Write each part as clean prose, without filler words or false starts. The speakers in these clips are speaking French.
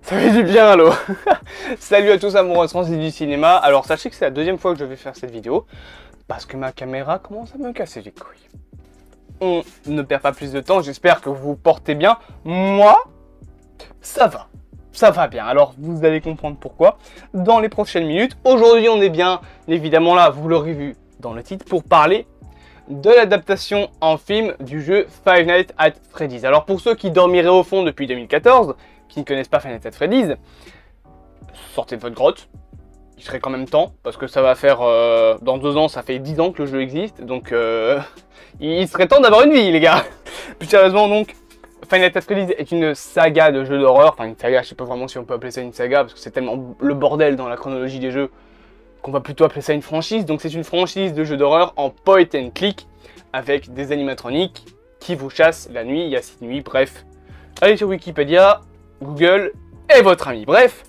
Ça fait du bien, allô. Salut à tous amoureux et du cinéma. Alors sachez que c'est la deuxième fois que je vais faire cette vidéo, parce que ma caméra commence à me casser les couilles. On ne perd pas plus de temps, j'espère que vous vous portez bien. Moi, ça va bien. Alors vous allez comprendre pourquoi dans les prochaines minutes. Aujourd'hui on est bien évidemment là, vous l'aurez vu dans le titre, pour parler de l'adaptation en film du jeu Five Nights at Freddy's. Alors pour ceux qui dormiraient au fond depuis 2014, qui ne connaissent pas Five Nights at Freddy's, sortez de votre grotte. Il serait quand même temps, parce que ça va faire, dans 2 ans, ça fait 10 ans que le jeu existe, donc il serait temps d'avoir une vie, les gars. Plus sérieusement, donc, Five Nights at Freddy's est une saga de jeux d'horreur, enfin une saga, je sais pas vraiment si on peut appeler ça une saga, parce que c'est tellement le bordel dans la chronologie des jeux, qu'on va plutôt appeler ça une franchise. Donc c'est une franchise de jeux d'horreur en point and click, avec des animatroniques qui vous chassent la nuit, il y a 6 nuits, bref. Allez sur Wikipédia, Google et votre ami. Bref,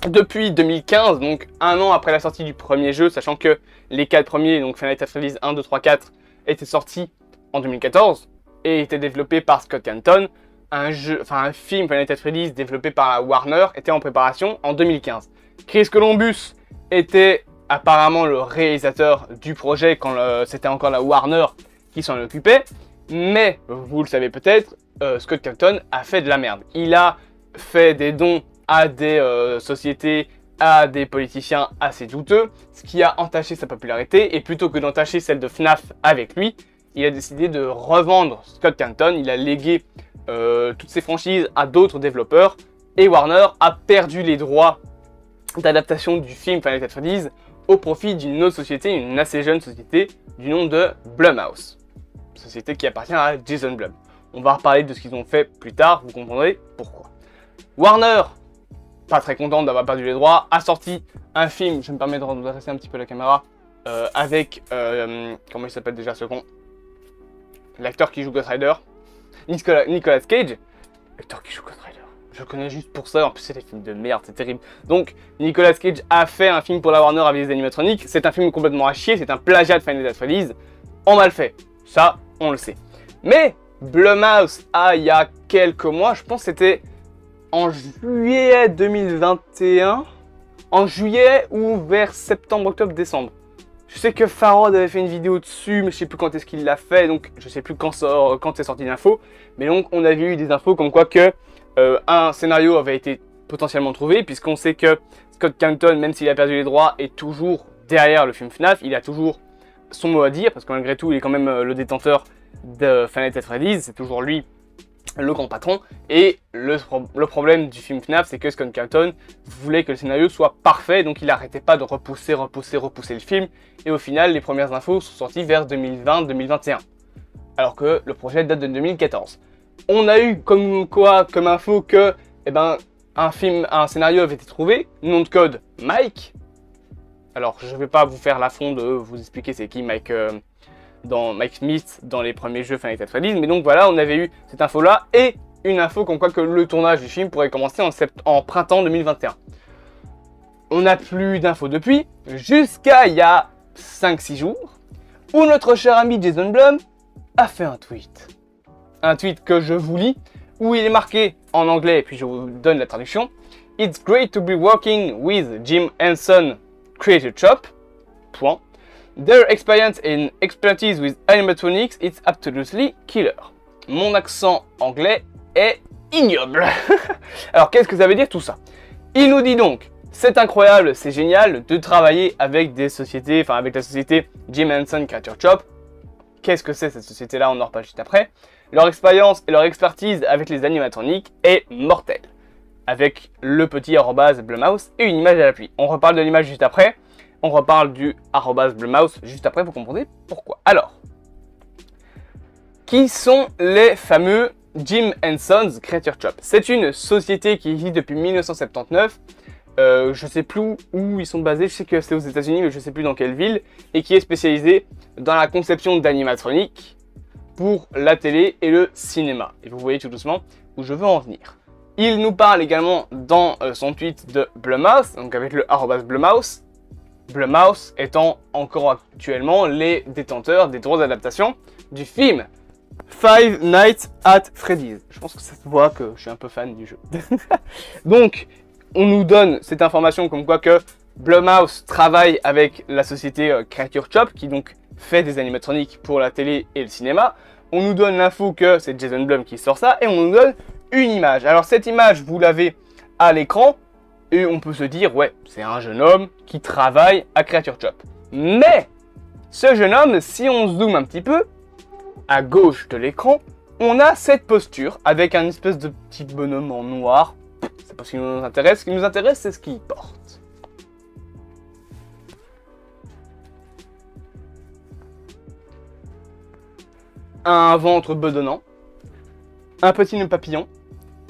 depuis 2015, donc 1 an après la sortie du premier jeu, sachant que les 4 premiers, donc Five Nights at Freddy's 1, 2, 3, 4, étaient sortis en 2014 et étaient développés par Scott Canton. Un film Five Nights at Freddy's développé par la Warner était en préparation en 2015. Chris Columbus était apparemment le réalisateur du projet quand c'était encore la Warner qui s'en occupait, mais vous le savez peut-être, Scott Canton a fait de la merde. Il a fait des dons à des sociétés, à des politiciens assez douteux, ce qui a entaché sa popularité, et plutôt que d'entacher celle de FNAF avec lui, il a décidé de revendre Scott Canton. Il a légué toutes ses franchises à d'autres développeurs, et Warner a perdu les droits d'adaptation du film Five Nights at Freddy's au profit d'une autre société, une assez jeune société du nom de Blumhouse, société qui appartient à Jason Blum. On va reparler de ce qu'ils ont fait plus tard, vous comprendrez pourquoi. Warner, pas très content d'avoir perdu les droits, a sorti un film, je me permets de redresser un petit peu la caméra, avec, comment il s'appelle déjà ce con, l'acteur qui joue Ghost Rider, Nicolas Cage, l'acteur qui joue Ghost Rider, je le connais juste pour ça, en plus c'est des films de merde, c'est terrible. Donc Nicolas Cage a fait un film pour la Warner avec des animatroniques, c'est un film complètement à chier, c'est un plagiat de Five Nights at Freddy's, en mal fait, ça on le sait. Mais Blumhouse il y a quelques mois, je pense que c'était en juillet 2021, en juillet ou vers septembre, octobre, décembre. Je sais que Farod avait fait une vidéo dessus, mais je sais plus quand est-ce qu'il l'a fait, donc je sais plus quand c'est sorti l'info. Mais donc on avait eu des infos comme quoi que un scénario avait été potentiellement trouvé, puisqu'on sait que Scott Canton, même s'il a perdu les droits, est toujours derrière le film FNAF, il a toujours son mot à dire, parce que malgré tout il est quand même le détenteur de Five Nights at Freddy's, c'est toujours lui le grand patron. Et le problème du film FNAF, c'est que Scott Canton voulait que le scénario soit parfait, donc il n'arrêtait pas de repousser le film, et au final les premières infos sont sorties vers 2020-2021, alors que le projet date de 2014. On a eu comme info que un scénario avait été trouvé, nom de code Mike. Alors je vais pas vous faire l'affront de vous expliquer c'est qui Mike Smith dans les premiers jeux Five Nights at Freddy's, mais donc voilà, on avait eu cette info là et une info comme quoi que le tournage du film pourrait commencer en printemps 2021. On n'a plus d'infos depuis, jusqu'à il y a 5-6 jours, où notre cher ami Jason Blum a fait un tweet. Un tweet que je vous lis, où il est marqué en anglais, et puis je vous donne la traduction. It's great to be working with Jim Henson Creative Shop. Point. Their experience and expertise with animatronics is absolutely killer. Mon accent anglais est ignoble. Alors qu'est-ce que ça veut dire tout ça? Il nous dit donc, c'est incroyable, c'est génial de travailler avec des sociétés, enfin avec la société Jim Henson Creature Shop. Qu'est-ce que c'est cette société-là? On en reparle juste après. Leur expérience et leur expertise avec les animatroniques est mortelle. Avec le petit arrobase Blumhouse et une image à l'appui. On reparle de l'image juste après. On reparle du arrobase Blumhouse juste après, vous comprenez pourquoi. Alors, qui sont les fameux Jim Henson's Creature Shop? C'est une société qui existe depuis 1979. Je sais plus où ils sont basés, je sais que c'est aux États-Unis, mais je sais plus dans quelle ville, et qui est spécialisée dans la conception d'animatroniques pour la télé et le cinéma. Et vous voyez tout doucement où je veux en venir. Il nous parle également dans son tweet de Blumhouse, donc avec le arrobase Blumhouse. Blumhouse étant encore actuellement les détenteurs des droits d'adaptation du film Five Nights at Freddy's. Je pense que ça se voit que je suis un peu fan du jeu. Donc, on nous donne cette information comme quoi que Blumhouse travaille avec la société Creature Shop, qui donc fait des animatroniques pour la télé et le cinéma. On nous donne l'info que c'est Jason Blum qui sort ça, et on nous donne une image. Alors cette image, vous l'avez à l'écran, et on peut se dire, ouais, c'est un jeune homme qui travaille à Creature Shop. Mais, ce jeune homme, si on zoome un petit peu, à gauche de l'écran, on a cette posture avec un espèce de petit bonhomme en noir. C'est pas ce qui nous intéresse. Ce qui nous intéresse, c'est ce qu'il porte. Un ventre bedonnant, un petit nœud papillon,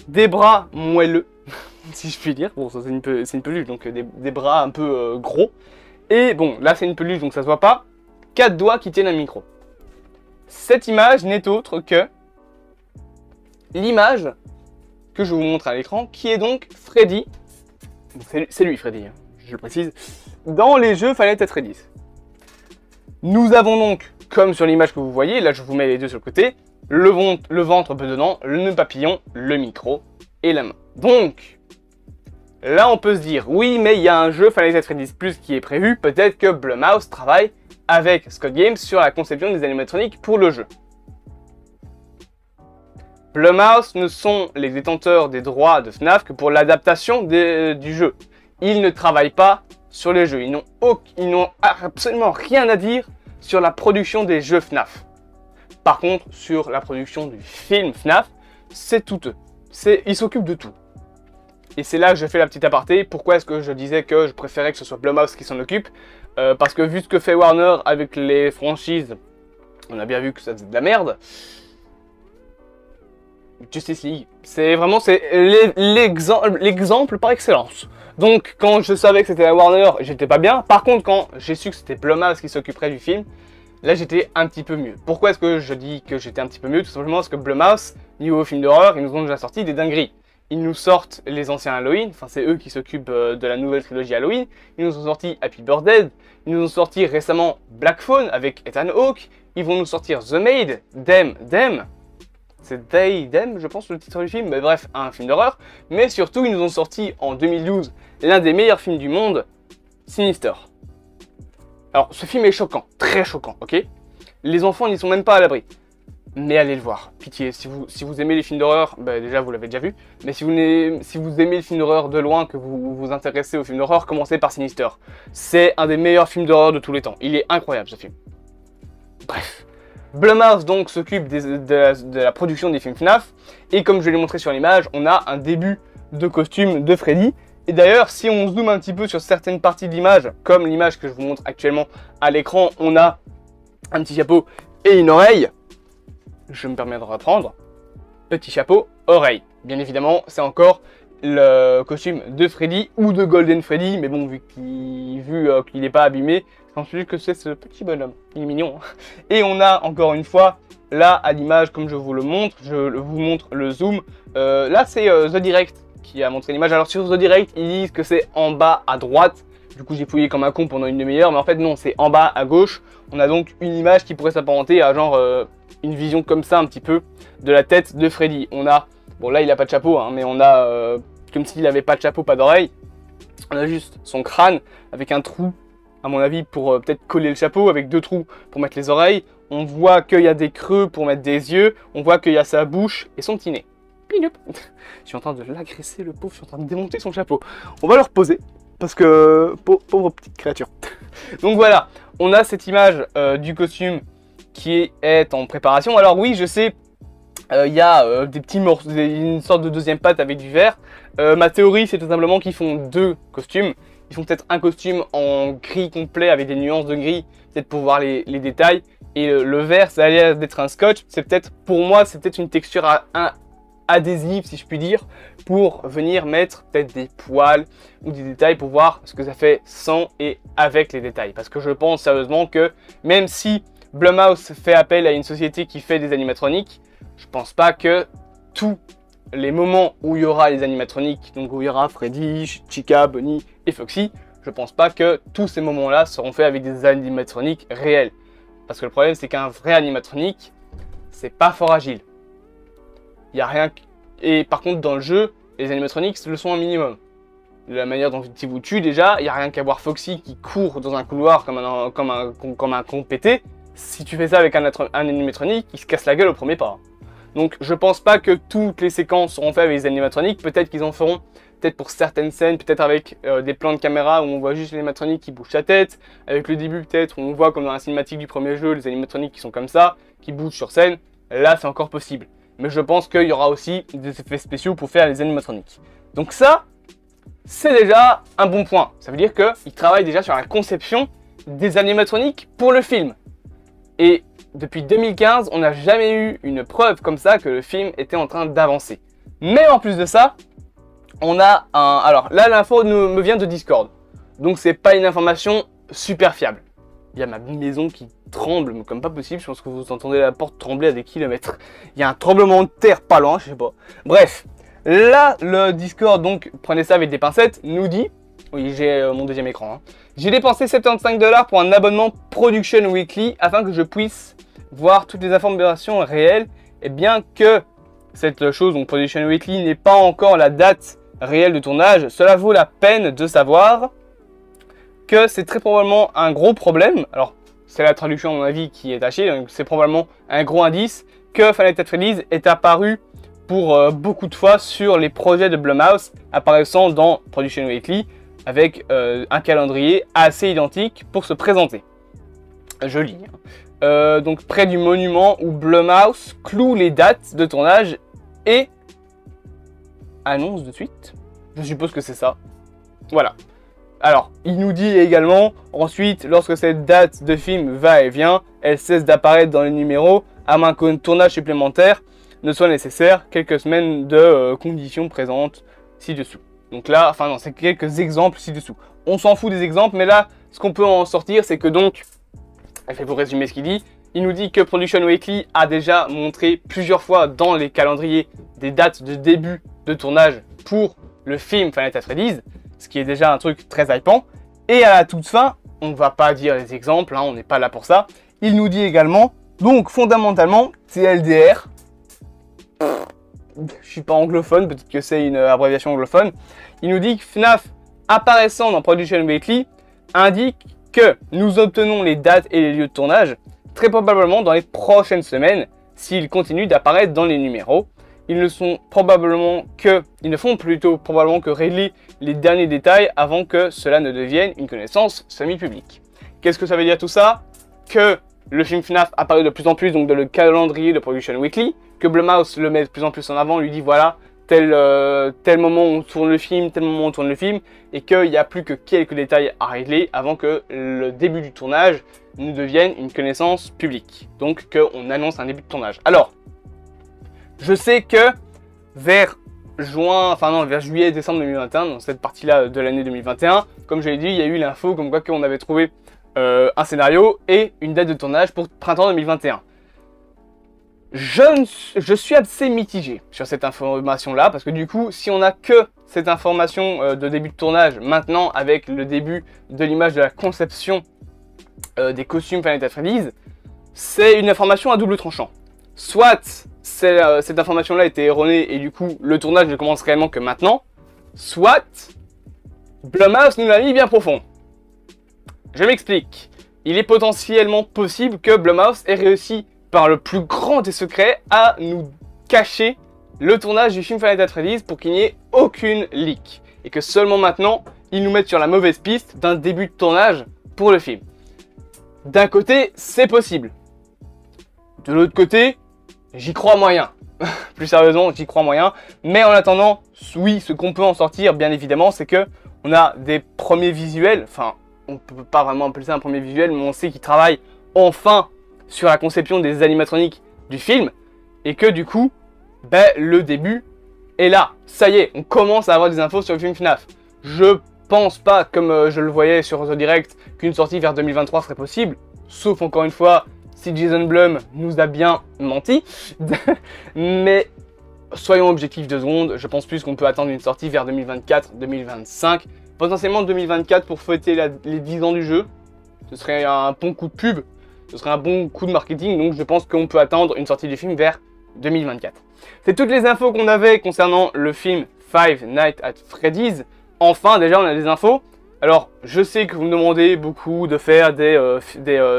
des bras moelleux, si je puis dire. Bon, ça c'est une peluche, donc des bras un peu gros. Et bon, là c'est une peluche, donc ça se voit pas. 4 doigts qui tiennent un micro. Cette image n'est autre que l'image que je vous montre à l'écran, qui est donc Freddy. C'est lui Freddy, hein, je le précise. Dans les jeux Five Nights at Freddy's. Nous avons donc, comme sur l'image que vous voyez, là je vous mets les deux sur le côté, le ventre bedonnant, le nœud papillon, le micro et la main. Donc, là on peut se dire, oui mais il y a un jeu Five Nights at Freddy's Plus qui est prévu, peut-être que Blumhouse travaille avec Scott Games sur la conception des animatroniques pour le jeu. Blumhouse ne sont les détenteurs des droits de FNAF que pour l'adaptation du jeu. Ils ne travaillent pas sur les jeux, ils n'ont absolument rien à dire sur la production des jeux FNAF. Par contre, sur la production du film FNAF, c'est tout eux. Ils s'occupent de tout. Et c'est là que je fais la petite aparté. Pourquoi est-ce que je disais que je préférais que ce soit Blumhouse qui s'en occupe? Parce que vu ce que fait Warner avec les franchises, on a bien vu que ça faisait de la merde. Justice League, c'est vraiment l'exemple par excellence. Donc quand je savais que c'était la Warner, j'étais pas bien. Par contre, quand j'ai su que c'était Blumhouse qui s'occuperait du film, là j'étais un petit peu mieux. Pourquoi est-ce que je dis que j'étais un petit peu mieux? Tout simplement parce que Blumhouse, niveau film d'horreur, ils nous ont déjà sorti des dingueries. Ils nous sortent les anciens Halloween, enfin c'est eux qui s'occupent de la nouvelle trilogie Halloween. Ils nous ont sorti Happy Birthday, ils nous ont sorti récemment Black Phone avec Ethan Hawke. Ils vont nous sortir The Maid, Them. C'est Them, je pense, le titre du film, mais bref, un film d'horreur. Mais surtout, ils nous ont sorti en 2012 l'un des meilleurs films du monde, Sinister. Alors, ce film est choquant, très choquant, ok? Les enfants n'y sont même pas à l'abri. Mais allez le voir, pitié, si vous aimez les films d'horreur, bah déjà vous l'avez déjà vu, mais si vous aimez les films d'horreur de loin, que vous vous intéressez aux films d'horreur, commencez par Sinister. C'est un des meilleurs films d'horreur de tous les temps, il est incroyable ce film. Bref. Blumhouse donc s'occupe de la production des films FNAF, et comme je l'ai montré sur l'image, on a un début de costume de Freddy. Et d'ailleurs, si on zoome un petit peu sur certaines parties de l'image, comme l'image que je vous montre actuellement à l'écran, on a un petit chapeau et une oreille. Je me permets de reprendre. Petit chapeau, oreille. Bien évidemment, c'est encore le costume de Freddy ou de Golden Freddy, mais bon, vu qu'il n'est pas abîmé, j'en suis que c'est ce petit bonhomme. Il est mignon. Hein. Et on a encore une fois, là à l'image, comme je vous le montre, je vous montre le zoom. Là, c'est The Direct qui a montré l'image. Alors sur The Direct, ils disent que c'est en bas à droite. Du coup, j'ai fouillé comme un con pendant une demi-heure, mais en fait, non, c'est en bas à gauche. On a donc une image qui pourrait s'apparenter à genre une vision comme ça, un petit peu, de la tête de Freddy. On a, bon là, il a pas de chapeau, hein, mais on a, comme s'il avait pas de chapeau, pas d'oreille. On a juste son crâne avec un trou, à mon avis, pour peut-être coller le chapeau, avec 2 trous pour mettre les oreilles. On voit qu'il y a des creux pour mettre des yeux. On voit qu'il y a sa bouche et son petit nez. Pinoup. Je suis en train de l'agresser, le pauvre, je suis en train de démonter son chapeau. On va le reposer. Parce que, pauvre petite créature. Donc voilà, on a cette image du costume qui est en préparation. Alors oui, je sais, il y a des petits morceaux, une sorte de deuxième patte avec du vert. Ma théorie, c'est tout simplement qu'ils font 2 costumes. Ils font peut-être un costume en gris complet avec des nuances de gris, peut-être pour voir les détails. Et le vert, ça a l'air d'être un scotch. C'est peut-être, pour moi, c'est peut-être une texture adhésive, si je puis dire, pour venir mettre peut-être des poils ou des détails pour voir ce que ça fait sans et avec les détails. Parce que je pense sérieusement que même si Blumhouse fait appel à une société qui fait des animatroniques, je pense pas que tous les moments où il y aura les animatroniques, donc où il y aura Freddy, Chica, Bonnie et Foxy, je pense pas que tous ces moments-là seront faits avec des animatroniques réels. Parce que le problème, c'est qu'un vrai animatronique, c'est pas fort agile. Il y a rien. Et par contre, dans le jeu, les animatronics le sont un minimum. De la manière dont il vous tue déjà, il n'y a rien qu'à voir Foxy qui court dans un couloir comme un con pété. Si tu fais ça avec un animatronique, il se casse la gueule au premier pas. Donc je pense pas que toutes les séquences seront faites avec les animatroniques. Peut-être qu'ils en feront, peut-être pour certaines scènes, peut-être avec des plans de caméra où on voit juste l'animatronique qui bouge sa tête. Avec le début peut-être où on voit comme dans la cinématique du premier jeu, les animatroniques qui sont comme ça, qui bougent sur scène. Là c'est encore possible. Mais je pense qu'il y aura aussi des effets spéciaux pour faire les animatroniques. Donc ça, c'est déjà un bon point. Ça veut dire qu'ils travaillent déjà sur la conception des animatroniques pour le film. Et depuis 2015, on n'a jamais eu une preuve comme ça que le film était en train d'avancer. Mais en plus de ça, on a un... Alors là, l'info me vient de Discord. Donc c'est pas une information super fiable. Il y a ma maison qui tremble comme pas possible. Je pense que vous entendez la porte trembler à des kilomètres. Il y a un tremblement de terre pas loin, je sais pas. Bref. Là, le Discord, donc, prenez ça avec des pincettes, nous dit, oui, j'ai mon deuxième écran, hein. J'ai dépensé 75 $ pour un abonnement Production Weekly afin que je puisse voir toutes les informations réelles. Et bien que cette chose, donc Production Weekly, n'ait pas encore la date réelle de tournage, cela vaut la peine de savoir que c'est très probablement un gros problème. Alors, c'est la traduction, à mon avis, qui est tachée, donc c'est probablement un gros indice que Five Nights at Freddy's est apparu pour beaucoup de fois sur les projets de Blumhouse apparaissant dans Production Weekly avec un calendrier assez identique pour se présenter. Je lis. Donc près du monument où Blumhouse cloue les dates de tournage et annonce de suite. Je suppose que c'est ça. Voilà. Alors, il nous dit également, ensuite, lorsque cette date de film va et vient, elle cesse d'apparaître dans les numéros, à moins qu'un tournage supplémentaire ne soit nécessaire, quelques semaines de conditions présentes ci-dessous. Donc là, enfin non, c'est quelques exemples ci-dessous. On s'en fout des exemples, mais là, ce qu'on peut en sortir, c'est que donc, je vais vous résumer ce qu'il dit, il nous dit que Production Weekly a déjà montré plusieurs fois dans les calendriers des dates de début de tournage pour le film Five Nights at Freddy's, ce qui est déjà un truc très hypant. Et à la toute fin, on ne va pas dire les exemples, hein, on n'est pas là pour ça, il nous dit également, donc fondamentalement, TLDR, je suis pas anglophone, peut-être que c'est une abréviation anglophone. Il nous dit que FNAF apparaissant dans Production Weekly indique que nous obtenons les dates et les lieux de tournage très probablement dans les prochaines semaines s'ils continuent d'apparaître dans les numéros. Ils ne font plutôt probablement que régler les derniers détails avant que cela ne devienne une connaissance semi-publique. Qu'est-ce que ça veut dire tout ça? Que le film FNAF apparaît de plus en plus donc dans le calendrier de Production Weekly, que Blumhouse le met de plus en plus en avant, lui dit voilà, tel moment on tourne le film, tel moment on tourne le film, et qu'il n'y a plus que quelques détails à régler avant que le début du tournage ne devienne une connaissance publique. Donc qu'on annonce un début de tournage. Alors, je sais que vers juillet, décembre 2021, dans cette partie-là de l'année 2021, comme je l'ai dit, il y a eu l'info comme quoi qu'on avait trouvé un scénario et une date de tournage pour printemps 2021. Je suis assez mitigé sur cette information-là, parce que du coup, si on n'a que cette information de début de tournage maintenant, avec le début de l'image de la conception des costumes Five Nights at Freddy's, c'est une information à double tranchant. Soit cette information-là était erronée et du coup, le tournage ne commence réellement que maintenant, soit Blumhouse nous l'a mis bien profond. Je m'explique. Il est potentiellement possible que Blumhouse ait réussi par le plus grand des secrets à nous cacher le tournage du film Five Nights at Freddy's pour qu'il n'y ait aucune leak. Et que seulement maintenant, ils nous mettent sur la mauvaise piste d'un début de tournage pour le film. D'un côté, c'est possible. De l'autre côté, j'y crois moyen. Plus sérieusement, j'y crois moyen. Mais en attendant, oui, ce qu'on peut en sortir, bien évidemment, c'est que on a des premiers visuels. Enfin, on ne peut pas vraiment appeler ça un premier visuel, mais on sait qu'ils travaillent enfin sur la conception des animatroniques du film. Et que du coup, le début est là. Ça y est, on commence à avoir des infos sur le film FNAF. Je pense pas, comme je le voyais sur The Direct, qu'une sortie vers 2023 serait possible. Sauf encore une fois, si Jason Blum nous a bien menti. Mais soyons objectifs 2 secondes, je pense plus qu'on peut attendre une sortie vers 2024-2025. Potentiellement 2024 pour fêter les 10 ans du jeu. Ce serait un bon coup de pub. ce serait un bon coup de marketing, donc je pense qu'on peut attendre une sortie du film vers 2024. C'est toutes les infos qu'on avait concernant le film Five Nights at Freddy's. Enfin, déjà, on a des infos. Alors, je sais que vous me demandez beaucoup de faire des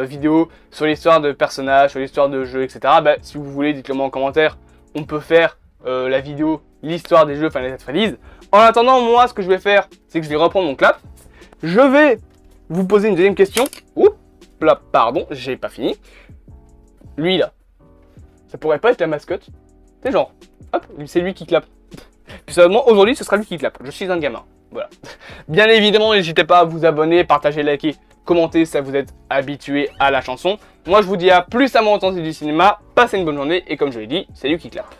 vidéos sur l'histoire de personnages, sur l'histoire de jeux, etc. Bah, si vous voulez, dites-le moi en commentaire. On peut faire la vidéo, l'histoire des jeux Five Nights at Freddy's. En attendant, moi, ce que je vais faire, c'est que je vais reprendre mon clap. Je vais vous poser une deuxième question. Oups, là, pardon, j'ai pas fini. Lui, là, ça pourrait pas être la mascotte? C'est genre, hop, c'est lui qui clappe. Puis seulement, aujourd'hui, ce sera lui qui clappe. Je suis un gamin. Voilà. Bien évidemment, n'hésitez pas à vous abonner, partager, liker, commenter si vous êtes habitué à la chanson. Moi, je vous dis à plus à mon temps du cinéma. Passez une bonne journée et comme je l'ai dit, c'est lui qui clappe.